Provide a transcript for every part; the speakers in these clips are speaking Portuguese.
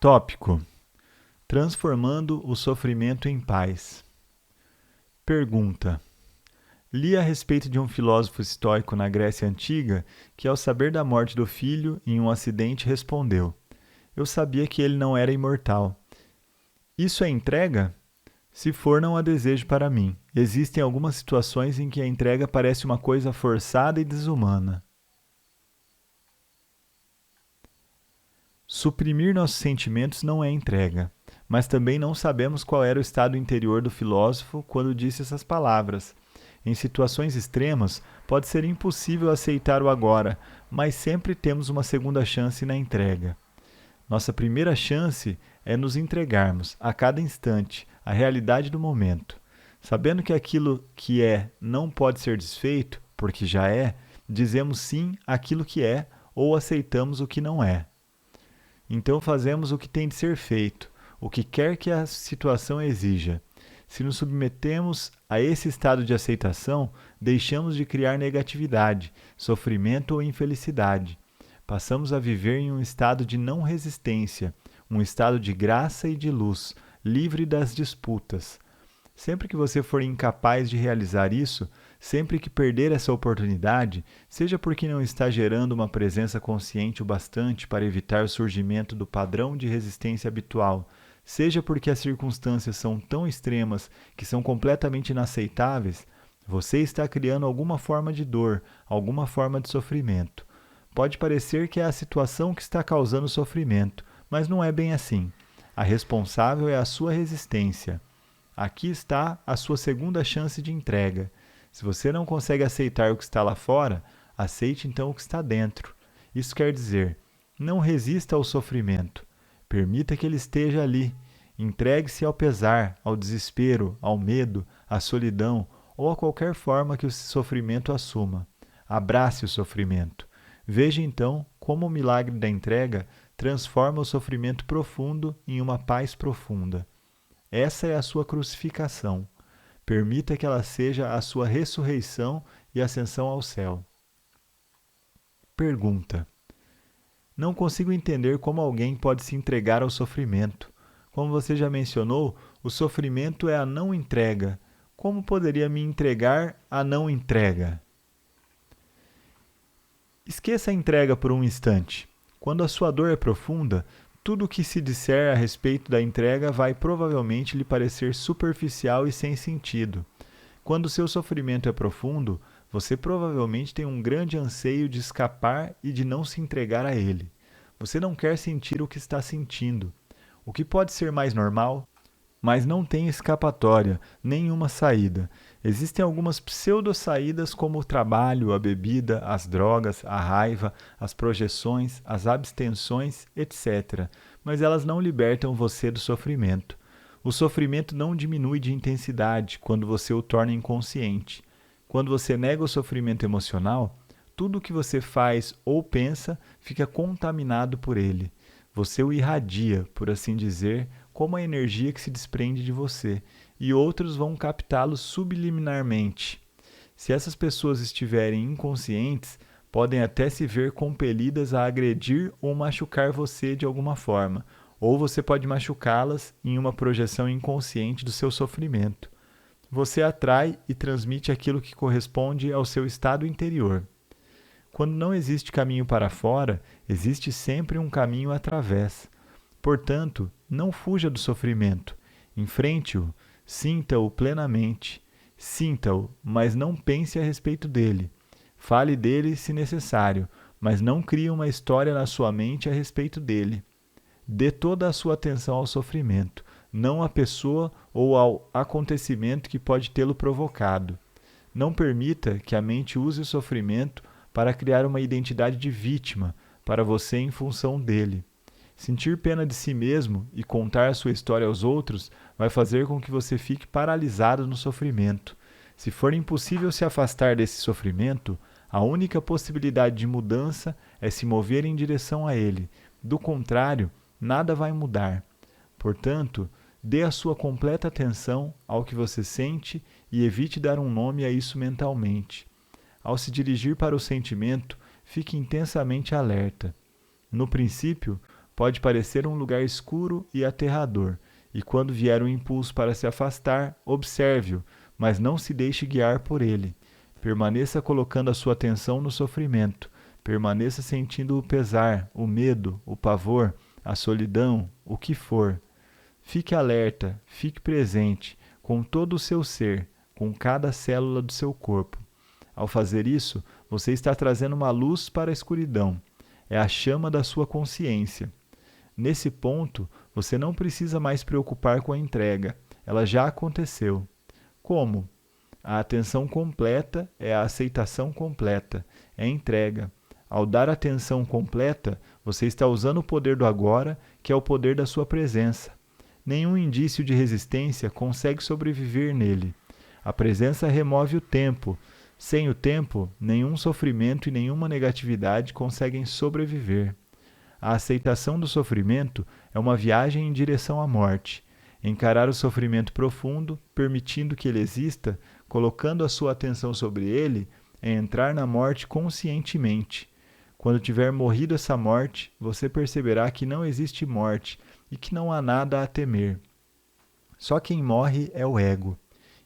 Tópico: transformando o sofrimento em paz. Pergunta: li a respeito de um filósofo estoico na Grécia Antiga que, ao saber da morte do filho em um acidente, respondeu: eu sabia que ele não era imortal. Isso é entrega? Se for, não a desejo para mim. Existem algumas situações em que a entrega parece uma coisa forçada e desumana. Suprimir nossos sentimentos não é entrega, mas também não sabemos qual era o estado interior do filósofo quando disse essas palavras. Em situações extremas, pode ser impossível aceitar o agora, mas sempre temos uma segunda chance na entrega. Nossa primeira chance é nos entregarmos, a cada instante, à realidade do momento. Sabendo que aquilo que é não pode ser desfeito, porque já é, dizemos sim àquilo que é ou aceitamos o que não é. Então fazemos o que tem de ser feito, o que quer que a situação exija. Se nos submetemos a esse estado de aceitação, deixamos de criar negatividade, sofrimento ou infelicidade. Passamos a viver em um estado de não resistência, um estado de graça e de luz, livre das disputas. Sempre que você for incapaz de realizar isso, sempre que perder essa oportunidade, seja porque não está gerando uma presença consciente o bastante para evitar o surgimento do padrão de resistência habitual, seja porque as circunstâncias são tão extremas que são completamente inaceitáveis, você está criando alguma forma de dor, alguma forma de sofrimento. Pode parecer que é a situação que está causando sofrimento, mas não é bem assim. A responsável é a sua resistência. Aqui está a sua segunda chance de entrega. Se você não consegue aceitar o que está lá fora, aceite então o que está dentro. Isso quer dizer, não resista ao sofrimento. Permita que ele esteja ali. Entregue-se ao pesar, ao desespero, ao medo, à solidão ou a qualquer forma que o sofrimento assuma. Abrace o sofrimento. Veja então como o milagre da entrega transforma o sofrimento profundo em uma paz profunda. Essa é a sua crucificação. Permita que ela seja a sua ressurreição e ascensão ao céu. Pergunta: não consigo entender como alguém pode se entregar ao sofrimento. Como você já mencionou, o sofrimento é a não entrega. Como poderia me entregar à não entrega? Esqueça a entrega por um instante. Quando a sua dor é profunda, tudo o que se disser a respeito da entrega vai provavelmente lhe parecer superficial e sem sentido. Quando o seu sofrimento é profundo, você provavelmente tem um grande anseio de escapar e de não se entregar a ele. Você não quer sentir o que está sentindo. O que pode ser mais normal? Mas não tem escapatória, nenhuma saída. Existem algumas pseudo-saídas como o trabalho, a bebida, as drogas, a raiva, as projeções, as abstenções, etc. Mas elas não libertam você do sofrimento. O sofrimento não diminui de intensidade quando você o torna inconsciente. Quando você nega o sofrimento emocional, tudo o que você faz ou pensa fica contaminado por ele. Você o irradia, por assim dizer, como a energia que se desprende de você, e outros vão captá-lo subliminarmente. Se essas pessoas estiverem inconscientes, podem até se ver compelidas a agredir ou machucar você de alguma forma, ou você pode machucá-las em uma projeção inconsciente do seu sofrimento. Você atrai e transmite aquilo que corresponde ao seu estado interior. Quando não existe caminho para fora, existe sempre um caminho através. Portanto, não fuja do sofrimento. Enfrente-o, sinta-o plenamente. Sinta-o, mas não pense a respeito dele. Fale dele se necessário, mas não crie uma história na sua mente a respeito dele. Dê toda a sua atenção ao sofrimento, não à pessoa ou ao acontecimento que pode tê-lo provocado. Não permita que a mente use o sofrimento para criar uma identidade de vítima para você em função dele. Sentir pena de si mesmo e contar a sua história aos outros vai fazer com que você fique paralisado no sofrimento. Se for impossível se afastar desse sofrimento, a única possibilidade de mudança é se mover em direção a ele. Do contrário, nada vai mudar. Portanto, dê a sua completa atenção ao que você sente e evite dar um nome a isso mentalmente. Ao se dirigir para o sentimento, fique intensamente alerta. No princípio, pode parecer um lugar escuro e aterrador, e quando vier um impulso para se afastar, observe-o, mas não se deixe guiar por ele. Permaneça colocando a sua atenção no sofrimento, permaneça sentindo o pesar, o medo, o pavor, a solidão, o que for. Fique alerta, fique presente, com todo o seu ser, com cada célula do seu corpo. Ao fazer isso, você está trazendo uma luz para a escuridão. É a chama da sua consciência. Nesse ponto, você não precisa mais preocupar com a entrega. Ela já aconteceu. Como? A atenção completa é a aceitação completa, é a entrega. Ao dar atenção completa, você está usando o poder do agora, que é o poder da sua presença. Nenhum indício de resistência consegue sobreviver nele. A presença remove o tempo. Sem o tempo, nenhum sofrimento e nenhuma negatividade conseguem sobreviver. A aceitação do sofrimento é uma viagem em direção à morte. Encarar o sofrimento profundo, permitindo que ele exista, colocando a sua atenção sobre ele, é entrar na morte conscientemente. Quando tiver morrido essa morte, você perceberá que não existe morte e que não há nada a temer. Só quem morre é o ego.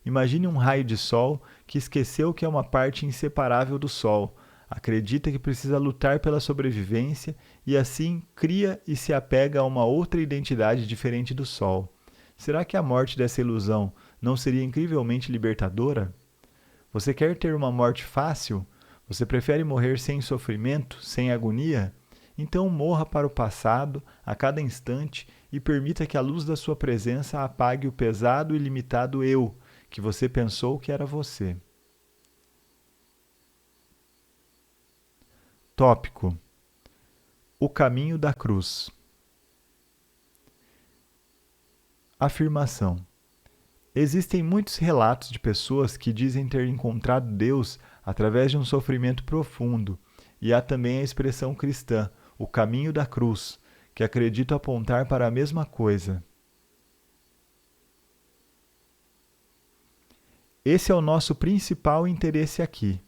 Imagine um raio de sol que esqueceu que é uma parte inseparável do sol, acredita que precisa lutar pela sobrevivência e assim cria e se apega a uma outra identidade diferente do sol. Será que a morte dessa ilusão não seria incrivelmente libertadora? Você quer ter uma morte fácil? Você prefere morrer sem sofrimento, sem agonia? Então morra para o passado, a cada instante, e permita que a luz da sua presença apague o pesado e limitado eu, que você pensou que era você. Tópico: o caminho da cruz. Afirmação: existem muitos relatos de pessoas que dizem ter encontrado Deus através de um sofrimento profundo, e há também a expressão cristã, o caminho da cruz, que acredito apontar para a mesma coisa. Esse é o nosso principal interesse aqui.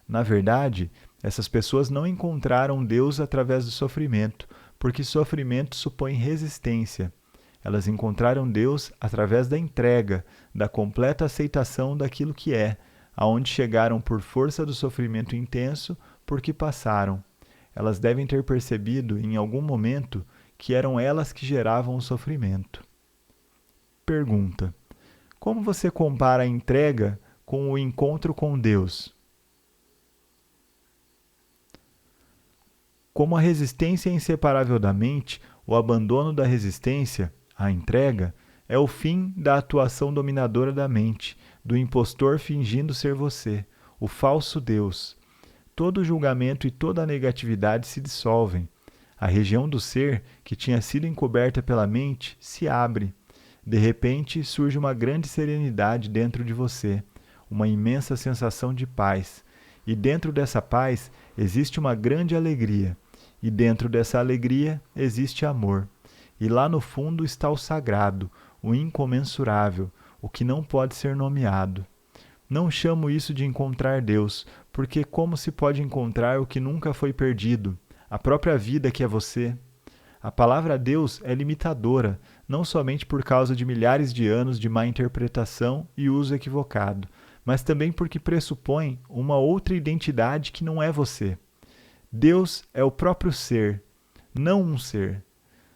Na verdade, essas pessoas não encontraram Deus através do sofrimento, porque sofrimento supõe resistência. Elas encontraram Deus através da entrega, da completa aceitação daquilo que é, aonde chegaram por força do sofrimento intenso, porque passaram. Elas devem ter percebido, em algum momento, que eram elas que geravam o sofrimento. Pergunta: como você compara a entrega com o encontro com Deus? Como a resistência é inseparável da mente, o abandono da resistência, a entrega, é o fim da atuação dominadora da mente, do impostor fingindo ser você, o falso Deus. Todo julgamento e toda a negatividade se dissolvem. A região do ser, que tinha sido encoberta pela mente, se abre. De repente, surge uma grande serenidade dentro de você, uma imensa sensação de paz. E dentro dessa paz existe uma grande alegria. E dentro dessa alegria existe amor. E lá no fundo está o sagrado, o incomensurável, o que não pode ser nomeado. Não chamo isso de encontrar Deus, porque como se pode encontrar o que nunca foi perdido, a própria vida que é você? A palavra Deus é limitadora, não somente por causa de milhares de anos de má interpretação e uso equivocado, mas também porque pressupõe uma outra identidade que não é você. Deus é o próprio ser, não um ser.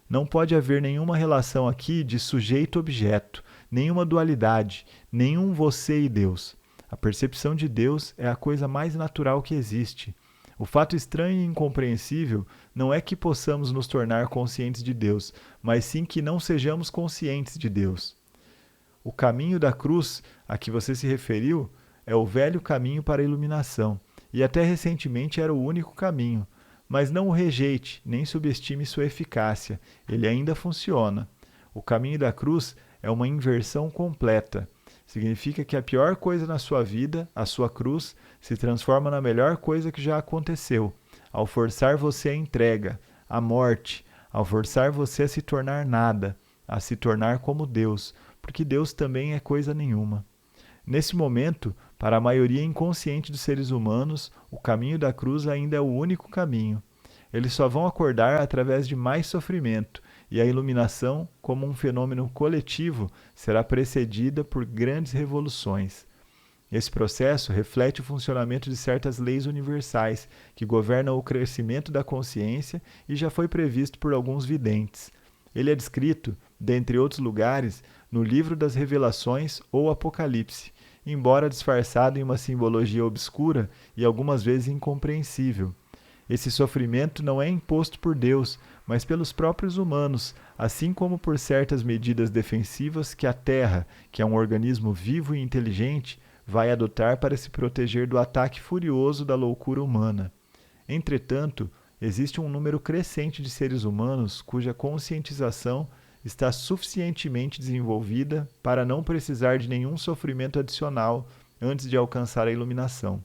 Não pode haver nenhuma relação aqui de sujeito-objeto, nenhuma dualidade, nenhum você e Deus. A percepção de Deus é a coisa mais natural que existe. O fato estranho e incompreensível não é que possamos nos tornar conscientes de Deus, mas sim que não sejamos conscientes de Deus. O caminho da cruz a que você se referiu é o velho caminho para a iluminação, e até recentemente era o único caminho. Mas não o rejeite, nem subestime sua eficácia, ele ainda funciona. O caminho da cruz é uma inversão completa. Significa que a pior coisa na sua vida, a sua cruz, se transforma na melhor coisa que já aconteceu, ao forçar você à entrega, à morte, ao forçar você a se tornar nada, a se tornar como Deus, porque Deus também é coisa nenhuma. Nesse momento, para a maioria inconsciente dos seres humanos, o caminho da cruz ainda é o único caminho. Eles só vão acordar através de mais sofrimento, e a iluminação, como um fenômeno coletivo, será precedida por grandes revoluções. Esse processo reflete o funcionamento de certas leis universais que governam o crescimento da consciência e já foi previsto por alguns videntes. Ele é descrito, dentre outros lugares, no Livro das Revelações ou Apocalipse, embora disfarçado em uma simbologia obscura e algumas vezes incompreensível. Esse sofrimento não é imposto por Deus, mas pelos próprios humanos, assim como por certas medidas defensivas que a Terra, que é um organismo vivo e inteligente, vai adotar para se proteger do ataque furioso da loucura humana. Entretanto, existe um número crescente de seres humanos cuja conscientização está suficientemente desenvolvida para não precisar de nenhum sofrimento adicional antes de alcançar a iluminação.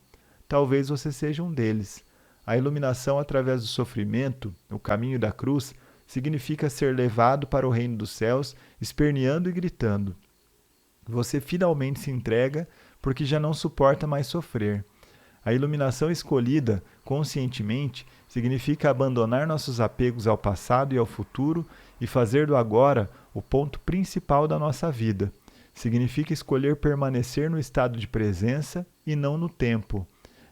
Talvez você seja um deles. A iluminação através do sofrimento, o caminho da cruz, significa ser levado para o reino dos céus, esperneando e gritando. Você finalmente se entrega porque já não suporta mais sofrer. A iluminação escolhida conscientemente significa abandonar nossos apegos ao passado e ao futuro e fazer do agora o ponto principal da nossa vida. Significa escolher permanecer no estado de presença e não no tempo.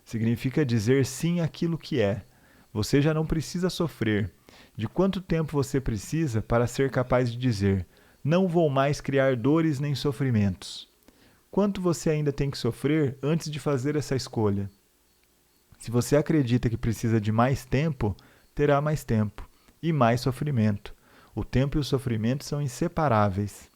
Significa dizer sim àquilo que é. Você já não precisa sofrer. De quanto tempo você precisa para ser capaz de dizer: não vou mais criar dores nem sofrimentos? Quanto você ainda tem que sofrer antes de fazer essa escolha? Se você acredita que precisa de mais tempo, terá mais tempo e mais sofrimento. O tempo e o sofrimento são inseparáveis.